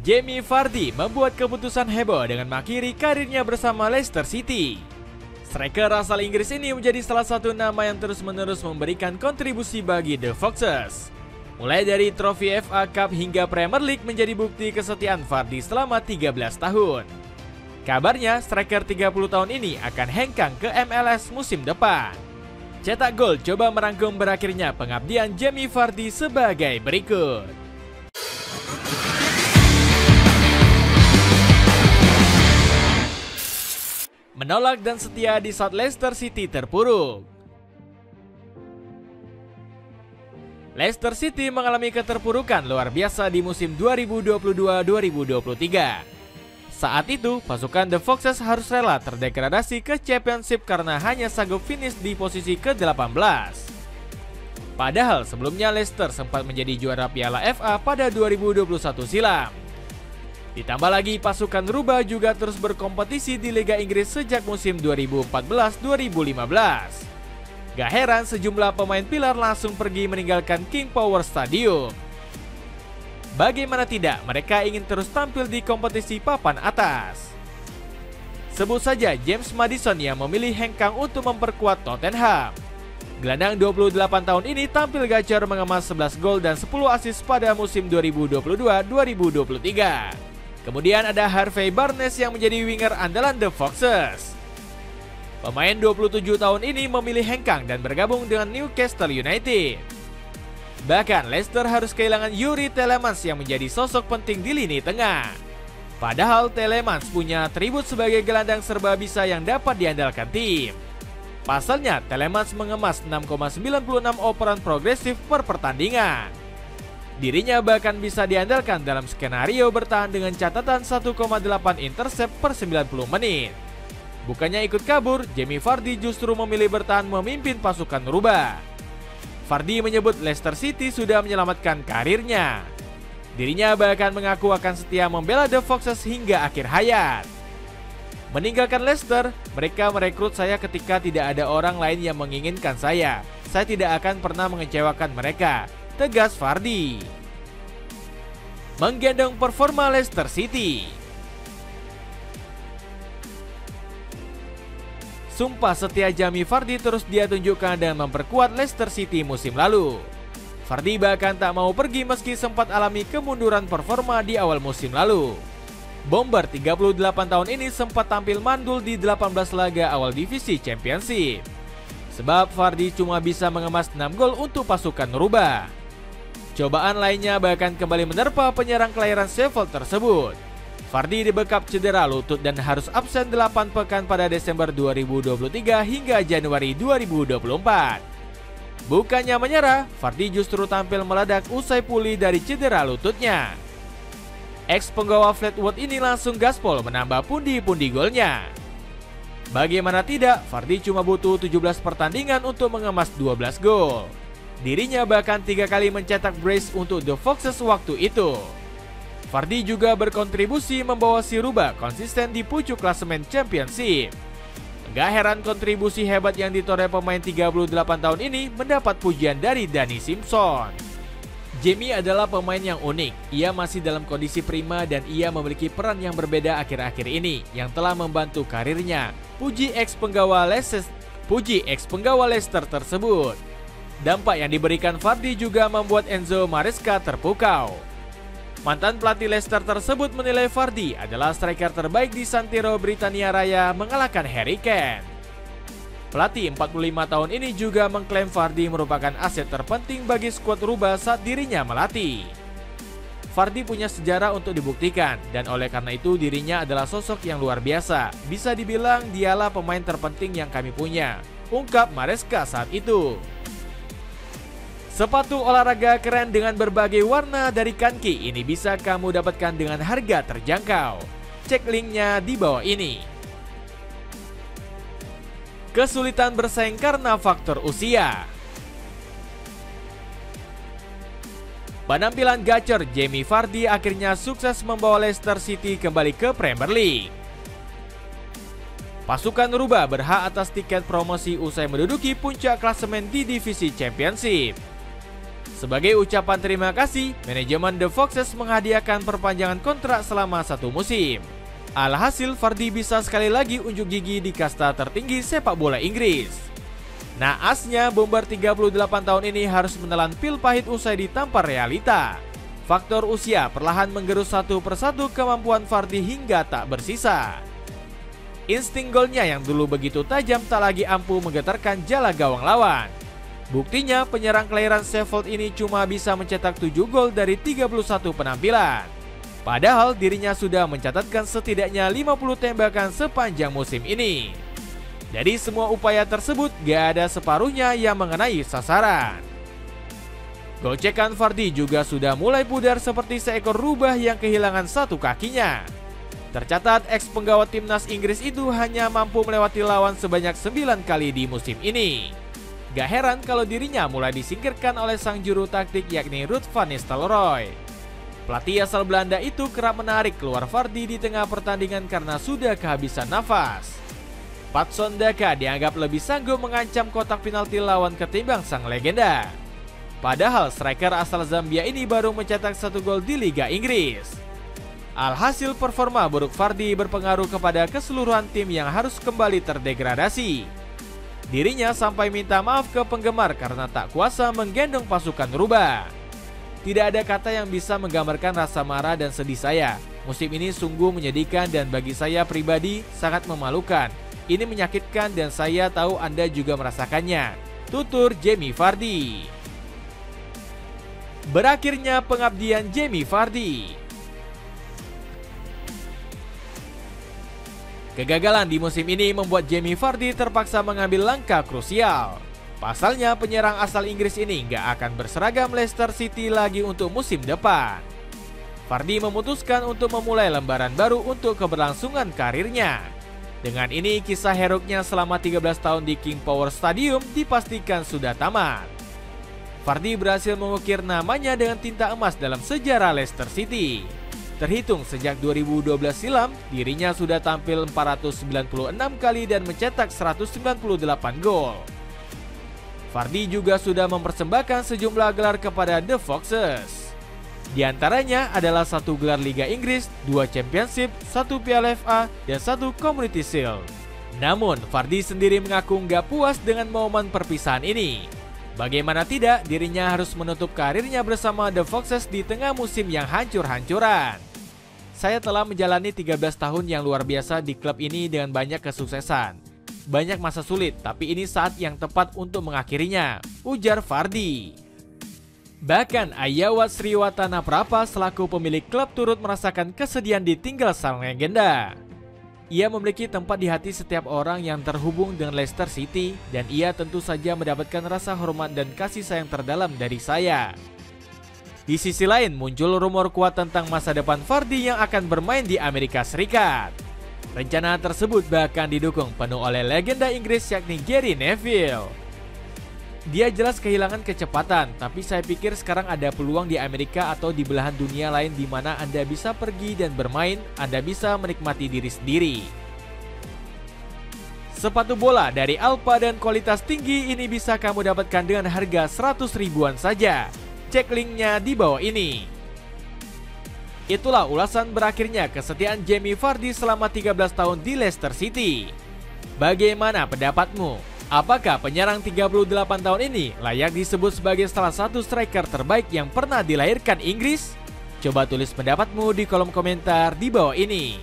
Jamie Vardy membuat keputusan heboh dengan mengakhiri karirnya bersama Leicester City. Striker asal Inggris ini menjadi salah satu nama yang terus-menerus memberikan kontribusi bagi The Foxes. Mulai dari trofi FA Cup hingga Premier League menjadi bukti kesetiaan Vardy selama 13 tahun. Kabarnya striker 30 tahun ini akan hengkang ke MLS musim depan. Cetak gol coba merangkum berakhirnya pengabdian Jamie Vardy sebagai berikut. Menolak dan setia di saat Leicester City terpuruk. Leicester City mengalami keterpurukan luar biasa di musim 2022-2023. Saat itu, pasukan The Foxes harus rela terdegradasi ke Championship karena hanya sanggup finish di posisi ke-18. Padahal sebelumnya Leicester sempat menjadi juara Piala FA pada 2021 silam. Ditambah lagi pasukan rubah juga terus berkompetisi di Liga Inggris sejak musim 2014-2015. Gak heran sejumlah pemain pilar langsung pergi meninggalkan King Power Stadium. Bagaimana tidak, mereka ingin terus tampil di kompetisi papan atas. Sebut saja James Maddison yang memilih hengkang untuk memperkuat Tottenham. Gelandang 28 tahun ini tampil gacor mengemas 11 gol dan 10 assist pada musim 2022-2023. Kemudian ada Harvey Barnes yang menjadi winger andalan The Foxes. Pemain 27 tahun ini memilih hengkang dan bergabung dengan Newcastle United. Bahkan Leicester harus kehilangan Yuri Tielemans yang menjadi sosok penting di lini tengah. Padahal Tielemans punya atribut sebagai gelandang serba bisa yang dapat diandalkan tim. Pasalnya Tielemans mengemas 6,96 operan progresif per pertandingan. Dirinya bahkan bisa diandalkan dalam skenario bertahan dengan catatan 1,8 intercept per 90 menit. Bukannya ikut kabur, Jamie Vardy justru memilih bertahan memimpin pasukan rubah. Vardy menyebut Leicester City sudah menyelamatkan karirnya. Dirinya bahkan mengaku akan setia membela The Foxes hingga akhir hayat. Meninggalkan Leicester, mereka merekrut saya ketika tidak ada orang lain yang menginginkan saya. Saya tidak akan pernah mengecewakan mereka, tegas Vardy. Menggendong performa Leicester City. Sumpah setia Jamie Vardy terus dia tunjukkan dan memperkuat Leicester City musim lalu. Vardy bahkan tak mau pergi meski sempat alami kemunduran performa di awal musim lalu. Bomber 38 tahun ini sempat tampil mandul di 18 laga awal divisi Championship. Sebab Vardy cuma bisa mengemas 6 gol untuk pasukan rubah. Cobaan lainnya bahkan kembali menerpa penyerang kelahiran Sheffield tersebut. Vardy dibekap cedera lutut dan harus absen 8 pekan pada Desember 2023 hingga Januari 2024. Bukannya menyerah, Vardy justru tampil meledak usai pulih dari cedera lututnya. Ex penggawa Fleetwood ini langsung gaspol menambah pundi-pundi golnya. Bagaimana tidak, Vardy cuma butuh 17 pertandingan untuk mengemas 12 gol. Dirinya bahkan 3 kali mencetak brace untuk The Foxes waktu itu. Vardy juga berkontribusi membawa si rubah konsisten di pucuk klasemen Championship. Gak heran kontribusi hebat yang ditoreh pemain 38 tahun ini mendapat pujian dari Danny Simpson. Jamie adalah pemain yang unik. Ia masih dalam kondisi prima dan ia memiliki peran yang berbeda akhir-akhir ini yang telah membantu karirnya. Puji ex penggawa Leicester tersebut. Dampak yang diberikan Vardy juga membuat Enzo Maresca terpukau. Mantan pelatih Leicester tersebut menilai Vardy adalah striker terbaik di Santero Britania Raya mengalahkan Harry Kane. Pelatih 45 tahun ini juga mengklaim Vardy merupakan aset terpenting bagi skuad rubah saat dirinya melatih. Vardy punya sejarah untuk dibuktikan dan oleh karena itu dirinya adalah sosok yang luar biasa. Bisa dibilang dialah pemain terpenting yang kami punya, ungkap Maresca saat itu. Sepatu olahraga keren dengan berbagai warna dari Kanki ini bisa kamu dapatkan dengan harga terjangkau. Cek linknya di bawah ini. Kesulitan bersaing karena faktor usia. Penampilan gacor Jamie Vardy akhirnya sukses membawa Leicester City kembali ke Premier League. Pasukan rubah berhak atas tiket promosi usai menduduki puncak klasemen di divisi Championship. Sebagai ucapan terima kasih, manajemen The Foxes menghadiahkan perpanjangan kontrak selama 1 musim. Alhasil, Vardy bisa sekali lagi unjuk gigi di kasta tertinggi sepak bola Inggris. Naasnya, bomber 38 tahun ini harus menelan pil pahit usai ditampar realita. Faktor usia perlahan menggerus satu persatu kemampuan Vardy hingga tak bersisa. Insting golnya yang dulu begitu tajam tak lagi ampuh menggetarkan jala gawang lawan. Buktinya, penyerang kelahiran Sheffield ini cuma bisa mencetak 7 gol dari 31 penampilan. Padahal dirinya sudah mencatatkan setidaknya 50 tembakan sepanjang musim ini. Dari semua upaya tersebut, gak ada separuhnya yang mengenai sasaran. Gocekan Vardy juga sudah mulai pudar seperti seekor rubah yang kehilangan satu kakinya. Tercatat, ex-penggawa timnas Inggris itu hanya mampu melewati lawan sebanyak 9 kali di musim ini. Gak heran kalau dirinya mulai disingkirkan oleh sang juru taktik yakni Ruud van Nistelrooy. Pelatih asal Belanda itu kerap menarik keluar Vardy di tengah pertandingan karena sudah kehabisan nafas. Patson Daka dianggap lebih sanggup mengancam kotak penalti lawan ketimbang sang legenda. Padahal striker asal Zambia ini baru mencetak 1 gol di Liga Inggris. Alhasil, performa buruk Vardy berpengaruh kepada keseluruhan tim yang harus kembali terdegradasi. Dirinya sampai minta maaf ke penggemar karena tak kuasa menggendong pasukan rubah. Tidak ada kata yang bisa menggambarkan rasa marah dan sedih saya. Musim ini sungguh menyedihkan dan bagi saya pribadi sangat memalukan. Ini menyakitkan dan saya tahu Anda juga merasakannya. Tutur Jamie Vardy. Berakhirnya pengabdian Jamie Vardy. Kegagalan di musim ini membuat Jamie Vardy terpaksa mengambil langkah krusial. Pasalnya, penyerang asal Inggris ini nggak akan berseragam Leicester City lagi untuk musim depan. Vardy memutuskan untuk memulai lembaran baru untuk keberlangsungan karirnya. Dengan ini, kisah heroknya selama 13 tahun di King Power Stadium dipastikan sudah tamat. Vardy berhasil mengukir namanya dengan tinta emas dalam sejarah Leicester City. Terhitung sejak 2012 silam, dirinya sudah tampil 496 kali dan mencetak 198 gol. Vardy juga sudah mempersembahkan sejumlah gelar kepada The Foxes. Di antaranya adalah 1 gelar Liga Inggris, 2 Championship, 1 Piala FA, dan 1 Community Shield. Namun, Vardy sendiri mengaku nggak puas dengan momen perpisahan ini. Bagaimana tidak, dirinya harus menutup karirnya bersama The Foxes di tengah musim yang hancur-hancuran. Saya telah menjalani 13 tahun yang luar biasa di klub ini dengan banyak kesuksesan. Banyak masa sulit, tapi ini saat yang tepat untuk mengakhirinya, ujar Vardy. Bahkan Ayawat Sriwatana Prapa selaku pemilik klub turut merasakan kesedihan ditinggal sang legenda. Ia memiliki tempat di hati setiap orang yang terhubung dengan Leicester City dan ia tentu saja mendapatkan rasa hormat dan kasih sayang terdalam dari saya. Di sisi lain muncul rumor kuat tentang masa depan Vardy yang akan bermain di Amerika Serikat. Rencana tersebut bahkan didukung penuh oleh legenda Inggris yakni Gary Neville. Dia jelas kehilangan kecepatan, tapi saya pikir sekarang ada peluang di Amerika atau di belahan dunia lain di mana Anda bisa pergi dan bermain, Anda bisa menikmati diri sendiri. Sepatu bola dari Alpha dan kualitas tinggi ini bisa kamu dapatkan dengan harga 100 ribuan saja. Cek linknya di bawah ini. Itulah ulasan berakhirnya kesetiaan Jamie Vardy selama 13 tahun di Leicester City. Bagaimana pendapatmu? Apakah penyerang 38 tahun ini layak disebut sebagai salah satu striker terbaik yang pernah dilahirkan Inggris? Coba tulis pendapatmu di kolom komentar di bawah ini.